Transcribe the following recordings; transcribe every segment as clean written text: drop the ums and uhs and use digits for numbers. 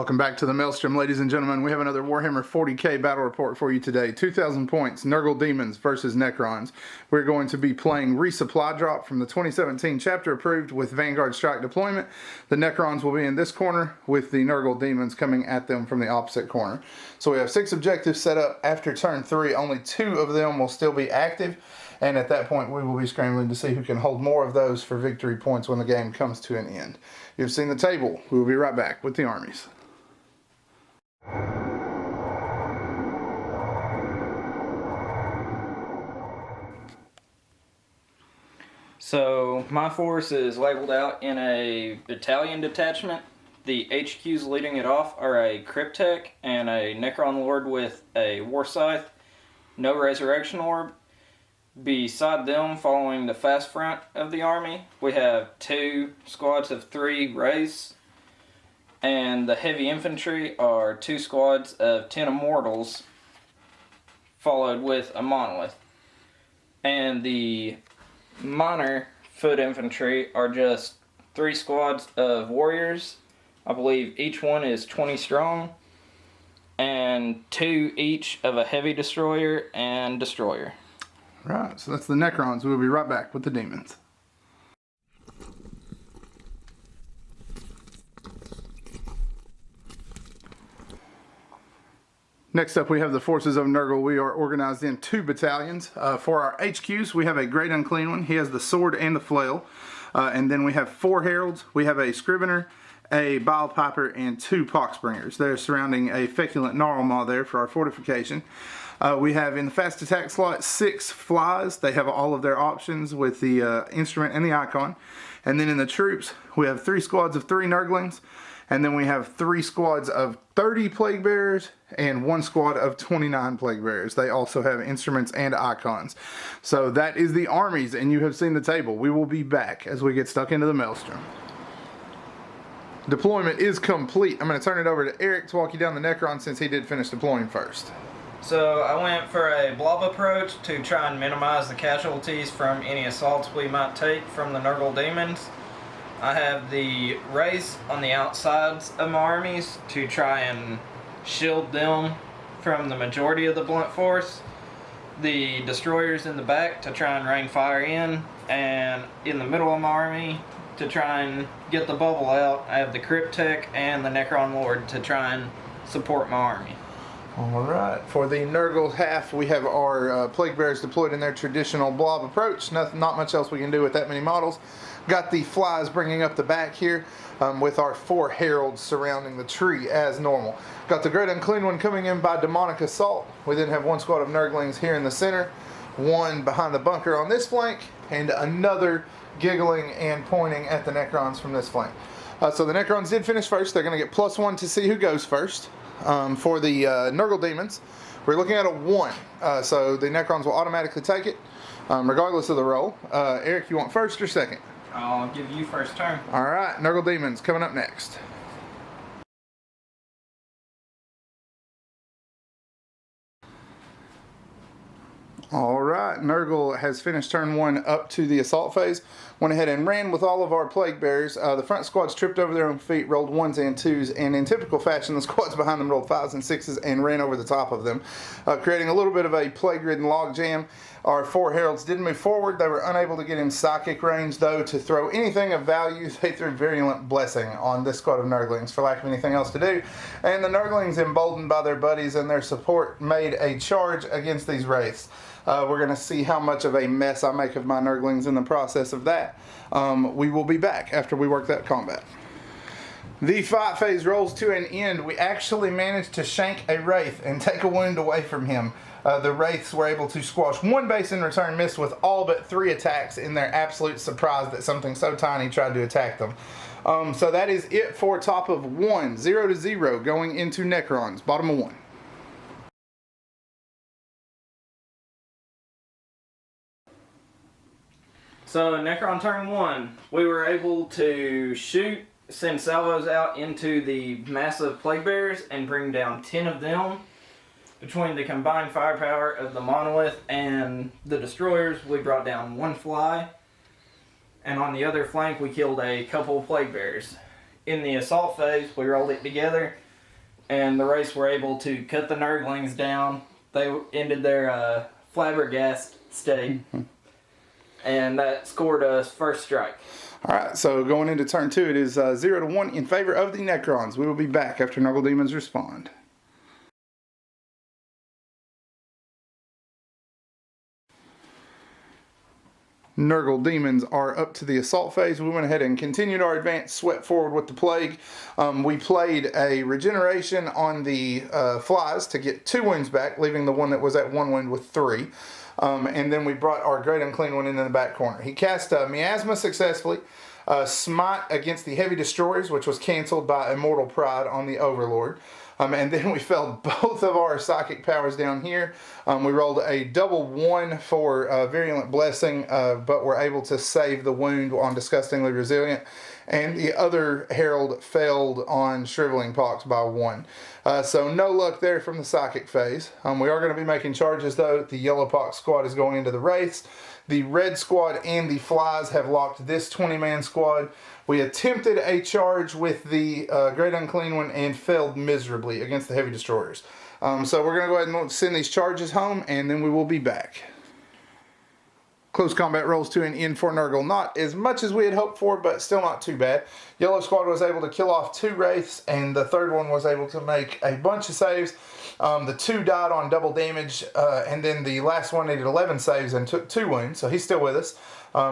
Welcome back to the Maelstrom, ladies and gentlemen. We have another Warhammer 40k battle report for you today. 2,000 points, Nurgle Demons versus Necrons. We're going to be playing Resupply Drop from the 2017 chapter approved with Vanguard Strike deployment. The Necrons will be in this corner with the Nurgle Demons coming at them from the opposite corner. So we have 6 objectives set up. After turn 3, only 2 of them will still be active. And at that point, we will be scrambling to see who can hold more of those for victory points when the game comes to an end. You've seen the table. We will be right back with the armies. So my force is labeled out in a battalion detachment. The HQs leading it off are a Cryptek and a Necron Lord with a War Scythe, no Resurrection Orb. Beside them, following the fast front of the army, we have 2 squads of 3 Wraiths, and the heavy infantry are 2 squads of 10 Immortals, followed with a Monolith. And the minor foot infantry are just 3 squads of Warriors. I believe each one is 20 strong, and 2 each of a Heavy Destroyer and Destroyer. Right, so that's the Necrons. We'll be right back with the Demons. Next up, we have the forces of Nurgle. We are organized in 2 battalions. For our HQs, we have a Great Unclean One. He has the sword and the flail. And then we have 4 Heralds. We have a Scrivener, a Bile Piper, and 2 Poxbringers. They're surrounding a Feculent Gnarlmaw there for our fortification. We have in the fast attack slot 6 Flies. They have all of their options with the instrument and the icon. And then in the troops, we have 3 squads of 3 Nurglings. And then we have 3 squads of 30 Plague Bearers and 1 squad of 29 Plague Bearers. They also have instruments and icons. So that is the armies, and you have seen the table. We will be back as we get stuck into the Maelstrom. Deployment is complete. I'm going to turn it over to Eric to walk you down the Necron since he did finish deploying first. So I went for a blob approach to try and minimize the casualties from any assaults we might take from the Nurgle Demons. I have the Wraiths on the outsides of my armies to try and shield them from the majority of the blunt force. The Destroyers in the back to try and rain fire in, and in the middle of my army to try and get the bubble out, I have the Cryptek and the Necron Lord to try and support my army. Alright, for the Nurgle half, we have our Plague Bearers deployed in their traditional blob approach. Not much else we can do with that many models. Got the Flies bringing up the back here with our 4 Heralds surrounding the tree as normal. Got the Great Unclean One coming in by Demonic Assault. We then have 1 squad of Nurglings here in the center, 1 behind the bunker on this flank, and another giggling and pointing at the Necrons from this flank. So the Necrons did finish first. They're going to get +1 to see who goes first. For the Nurgle Demons, we're looking at a 1. So the Necrons will automatically take it, regardless of the roll. Eric, you want first or second? I'll give you first turn. Alright, Nurgle Demons coming up next. Alright, Nurgle has finished turn 1 up to the assault phase. Went ahead and ran with all of our Plague Bearers. The front squads tripped over their own feet, rolled 1s and 2s, and in typical fashion, the squads behind them rolled 5s and 6s and ran over the top of them, creating a little bit of a plague-ridden logjam. Our 4 Heralds did move forward. They were unable to get in psychic range, though, to throw anything of value. They threw Virulent Blessing on this squad of Nurglings for lack of anything else to do. And the Nurglings, emboldened by their buddies and their support, made a charge against these Wraiths. We're going to see how much of a mess I make of my Nurglings in the process of that. We will be back after we work that combat. The fight phase rolls to an end. We actually managed to shank a Wraith and take a wound away from him. The Wraiths were able to squash 1 base in return, missed with all but 3 attacks in their absolute surprise that something so tiny tried to attack them. So that is it for top of 1, 0 to 0, going into Necrons, bottom of 1. So Necron turn 1, we were able to send salvos out into the massive Plague Bearers and bring down 10 of them. Between the combined firepower of the Monolith and the Destroyers, we brought down 1 Fly. And on the other flank, we killed a couple of Plague Bearers. In the assault phase, we rolled it together. and the Wraiths were able to cut the Nurglings down. They ended their flabbergast state, and that scored us first strike. All right, so going into turn 2, it is 0-1 in favor of the Necrons. We will be back after Nurgle Demons respond. Nurgle Demons are up to the assault phase. We went ahead and continued our advance, swept forward with the plague. We played a regeneration on the flies to get 2 wounds back, leaving the one that was at 1 wound with 3. And then we brought our Great Unclean One into the back corner. He cast Miasma successfully, Smite against the Heavy Destroyers, which was canceled by Immortal Pride on the Overlord. And then we failed both of our psychic powers down here. We rolled a double 1 for Virulent Blessing, but were able to save the wound on Disgustingly Resilient. And the other Herald failed on Shriveling Pox by 1. So no luck there from the psychic phase. We are going to be making charges though. The Yellow Pox squad is going into the Wraiths. The Red squad and the Flies have locked this 20-man squad. We attempted a charge with the Great Unclean One and failed miserably against the Heavy Destroyers. So we're going to go ahead and send these charges home, and then we will be back. Close combat rolls to an end for Nurgle. Not as much as we had hoped for, but still not too bad. Yellow squad was able to kill off 2 Wraiths, and the third one was able to make a bunch of saves. The 2 died on double damage, and then the last one needed 11 saves and took 2 wounds, so he's still with us.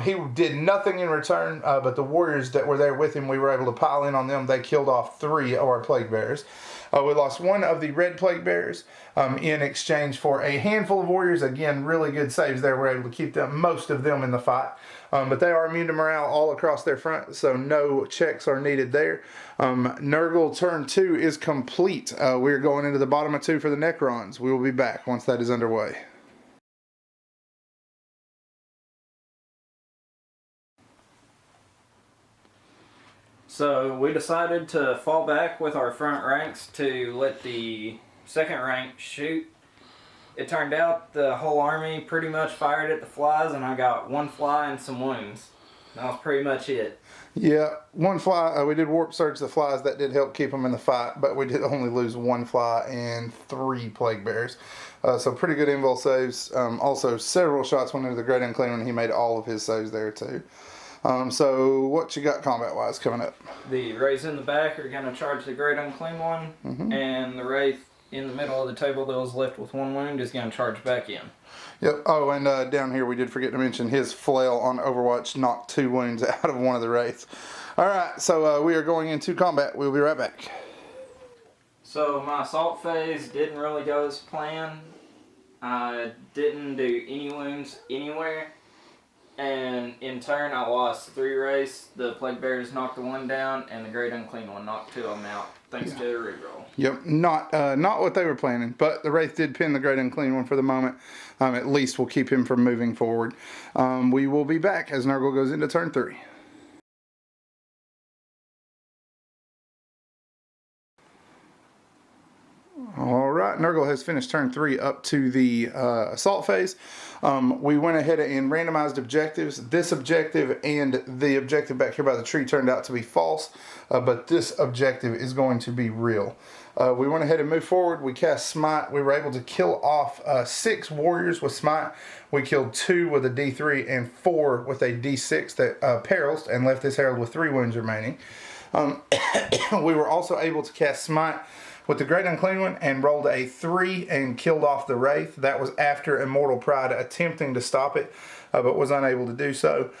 He did nothing in return, but the warriors that were there with him, we were able to pile in on them. They killed off 3 of our plague bearers. We lost 1 of the red plague bearers in exchange for a handful of warriors. Again, really good saves there. We're able to keep most of them in the fight. But they are immune to morale all across their front, so no checks are needed there. Nurgle turn 2 is complete. We're going into the bottom of 2 for the Necrons. We will be back once that is underway. So we decided to fall back with our front ranks to let the second rank shoot. It turned out the whole army pretty much fired at the flies, and I got 1 fly and some wounds. That was pretty much it. Yeah, 1 fly. We did warp surge the flies. That did help keep them in the fight, but we did only lose 1 fly and 3 plague bears. So pretty good invul saves. Also, several shots went into the Great Unclean One. He made all of his saves there too. So what you got combat-wise coming up? The Wraiths in the back are going to charge the Great Unclean One, and the Wraith in the middle of the table that was left with 1 wound is going to charge back in. Yep. Oh, and down here we did forget to mention his flail on Overwatch knocked 2 wounds out of one of the Wraiths. Alright, so we are going into combat. We'll be right back. So my assault phase didn't really go as planned. I didn't do any wounds anywhere. And in turn, I lost 3 Wraiths. The Plague Bearers knocked the 1 down, and the Great Unclean One knocked 2 of them out, thanks to a reroll. Yep, not what they were planning, but the Wraith did pin the Great Unclean One for the moment. At least we'll keep him from moving forward. We will be back as Nurgle goes into turn 3. Alright, Nurgle has finished turn 3 up to the assault phase. We went ahead and randomized objectives. This objective and the objective back here by the tree turned out to be false, but this objective is going to be real. We went ahead and moved forward. We cast Smite. We were able to kill off 6 warriors with Smite. We killed 2 with a D3 and 4 with a D6 that perils and left this herald with 3 wounds remaining. We were also able to cast Smite with the Great Unclean One and rolled a 3 and killed off the Wraith. That was after Immortal Pride attempting to stop it, but was unable to do so.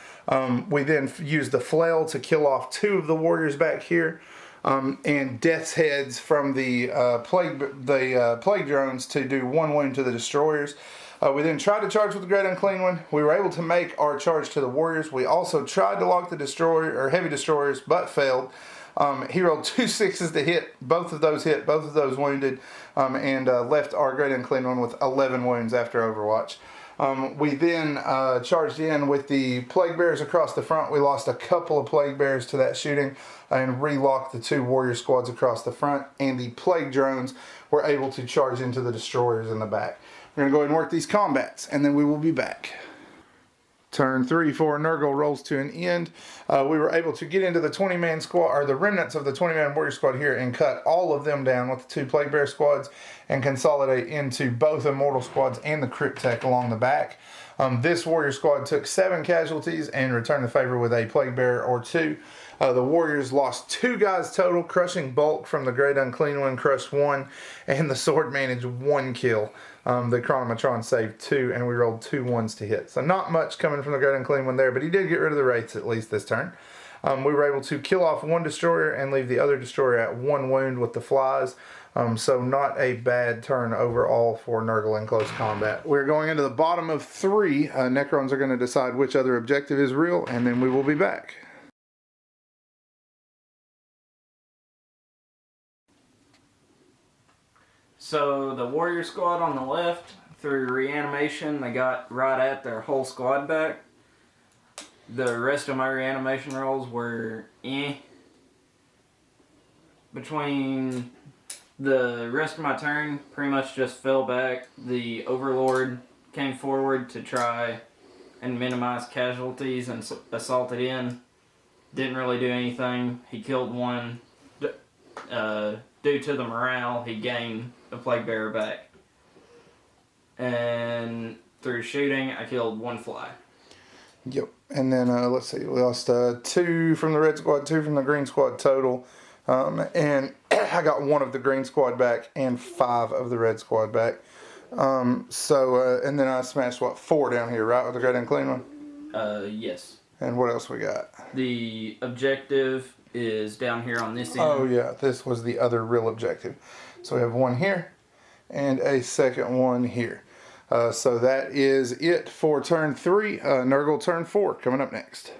We then used the flail to kill off 2 of the warriors back here, and Death's Heads from the plague drones to do 1 wound to the destroyers. We then tried to charge with the Great Unclean One. We were able to make our charge to the warriors. We also tried to lock the heavy destroyers, but failed. He rolled 2 6s to hit. Both of those hit, both of those wounded, and left our Great Unclean One with 11 wounds after Overwatch. We then charged in with the Plague Bears across the front. We lost a couple of Plague Bears to that shooting and relocked the 2 warrior squads across the front, and the Plague Drones were able to charge into the destroyers in the back. We're going to go ahead and work these combats, and then we will be back. Turn 3 for Nurgle rolls to an end. We were able to get into the 20-man squad, or the remnants of the 20-man warrior squad here, and cut all of them down with the 2 plague bear squads and consolidate into both immortal squads and the crypt tech along the back. This warrior squad took 7 casualties and returned the favor with a plague bear or 2. The warriors lost 2 guys total. Crushing Bulk from the Great Unclean One crushed 1, and the sword managed 1 kill. The Chronometron saved 2, and we rolled 2 ones to hit. So not much coming from the Great Unclean One there, but he did get rid of the Wraiths at least this turn. We were able to kill off 1 destroyer and leave the other destroyer at 1 wound with the flies. So not a bad turn overall for Nurgle in close combat. We're going into the bottom of 3. Necrons are going to decide which other objective is real, and then we will be back. So the warrior squad on the left, through reanimation, they got right at their whole squad back. The rest of my reanimation rolls were Between the rest of my turn, pretty much just fell back. The Overlord came forward to try and minimize casualties and assaulted in. Didn't really do anything. He killed 1. Due to the morale, he gained a plague bearer back. And through shooting, I killed 1 fly. Yep. And then let's see, we lost 2 from the red squad, 2 from the green squad total. And I got 1 of the green squad back and 5 of the red squad back. And then I smashed 4 down here, right, with the Great Unclean One? Yes. And what else we got? The objective is down here on this end. Oh yeah, this was the other real objective. So we have 1 here and a second one here. So that is it for turn 3. Nurgle turn 4 coming up next.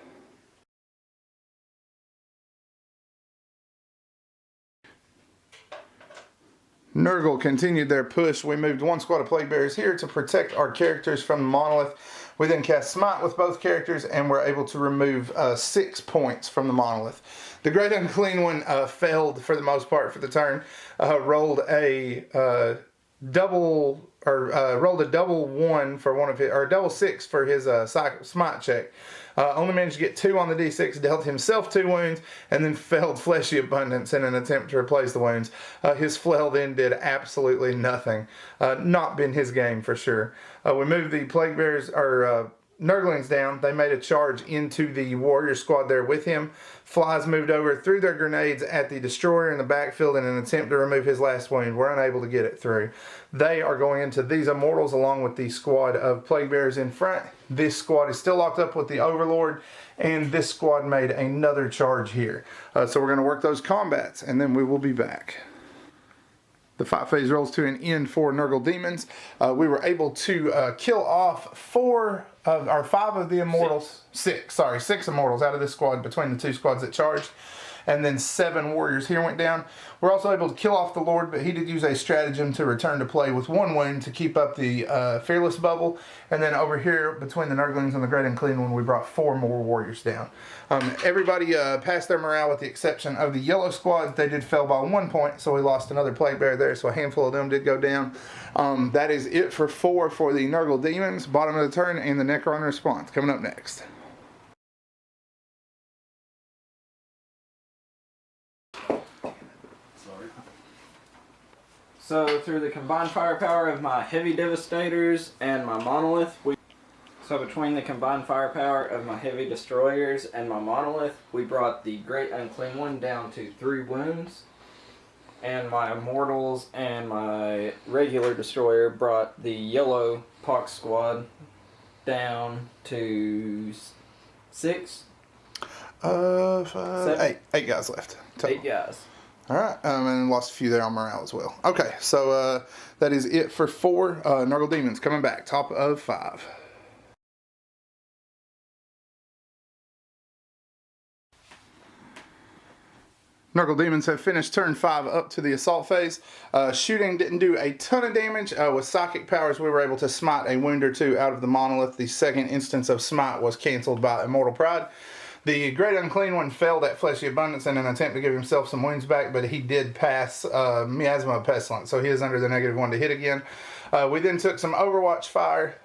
Nurgle continued their push. We moved 1 squad of plague bearers here to protect our characters from the monolith. We then cast Smite with both characters and were able to remove 6 points from the monolith. The Great Unclean One failed for the most part for the turn. Rolled a double 1 for one of his, or double 6 for his Smite check. Only managed to get 2 on the D6, dealt himself 2 wounds, and then failed Fleshy Abundance in an attempt to replace the wounds. His flail then did absolutely nothing. Not been his game for sure. We moved the Plague Bears, or Nurglings down. They made a charge into the warrior squad there with him. Flies moved over, threw their grenades at the destroyer in the backfield in an attempt to remove his last wound. We're unable to get it through. They are going into these immortals along with the squad of plague bearers in front. This squad is still locked up with the Overlord, and this squad made another charge here. So we're going to work those combats, and then we will be back. The 5-phase rolls to an end for Nurgle Demons. We were able to kill off 5 of the immortals. 6 immortals out of this squad between the 2 squads that charged. And then 7 warriors here went down. We're also able to kill off the Lord, but he did use a stratagem to return to play with 1 wound to keep up the Fearless bubble. And then over here, between the Nurglings and the Great Unclean One, we brought 4 more warriors down. Everybody passed their morale with the exception of the yellow squad. They did fail by 1 point, so we lost another plague bear there, so a handful of them did go down. That is it for 4 for the Nurgle Demons. Bottom of the turn, and the Necron response coming up next. So through the combined firepower of my heavy devastators and my monolith, between the combined firepower of my heavy destroyers and my monolith, we brought the Great Unclean One down to 3 wounds, and my immortals and my regular destroyer brought the yellow pox squad down to 6. 8 guys left. Total. 8 guys. All right, and lost a few there on morale as well. Okay, so that is it for 4. Nurgle Demons coming back, top of 5. Nurgle Demons have finished turn 5 up to the assault phase. Shooting didn't do a ton of damage. With psychic powers, we were able to smite a wound or 2 out of the monolith. The second instance of smite was canceled by Immortal Pride. The Great Unclean One failed at Fleshy Abundance in an attempt to give himself some wounds back, but he did pass Miasma of Pestilence, so he is under the -1 to hit again. We then took some Overwatch fire,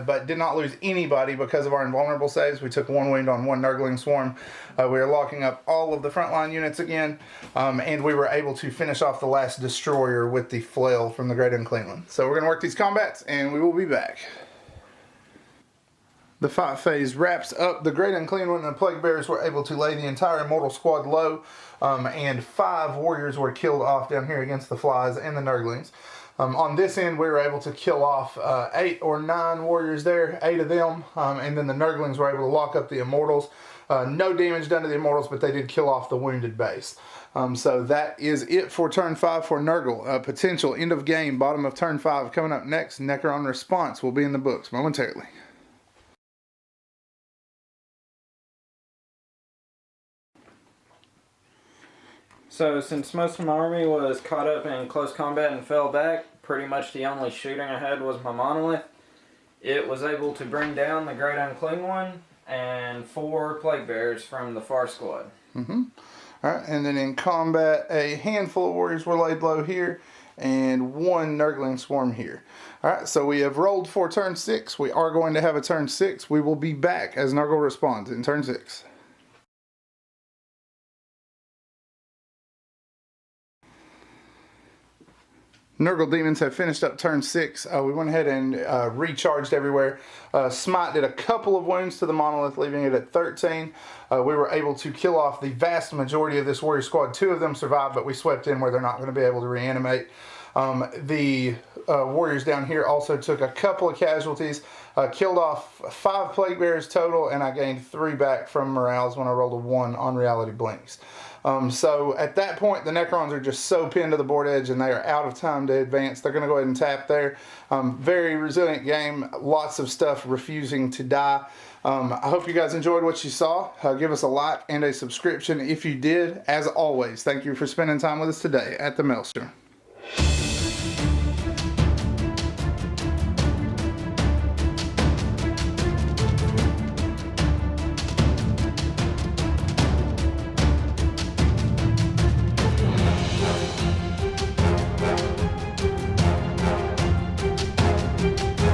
but did not lose anybody because of our invulnerable saves. We took 1 wound on 1 Nurgling Swarm. We are locking up all of the frontline units again, and we were able to finish off the last destroyer with the flail from the Great Unclean One. So we're going to work these combats, and we will be back. The fight phase wraps up. The Great Unclean One and the Plague Bearers were able to lay the entire Immortal Squad low, and 5 warriors were killed off down here against the Flies and the Nurglings. On this end, we were able to kill off 8 or 9 warriors there, 8 of them, and then the Nurglings were able to lock up the Immortals. No damage done to the Immortals, but they did kill off the wounded base. So that is it for turn 5 for Nurgle. Potential end of game, bottom of turn 5. Coming up next, Necron response will be in the books momentarily. So since most of my army was caught up in close combat and fell back, pretty much the only shooting I had was my monolith. It was able to bring down the Great Unclean One and 4 Plague Bearers from the far squad. Alright, and then in combat, a handful of warriors were laid low here, and 1 Nurgling Swarm here. Alright, so we have rolled for turn 6. We are going to have a turn 6. We will be back as Nurgle responds in turn 6. Nurgle Demons have finished up turn 6. We went ahead and recharged everywhere. Smite did a couple of wounds to the Monolith, leaving it at 13. We were able to kill off the vast majority of this warrior squad. 2 of them survived, but we swept in where they're not going to be able to reanimate. The warriors down here also took a couple of casualties, killed off 5 Plague Bearers total, and I gained 3 back from morales when I rolled a 1 on Reality Blinks. So at that point, the Necrons are just so pinned to the board edge and they are out of time to advance. They're going to go ahead and tap there. Very resilient game. Lots of stuff refusing to die. I hope you guys enjoyed what you saw. Give us a like and a subscription if you did. As always, thank you for spending time with us today at the Maelstrom.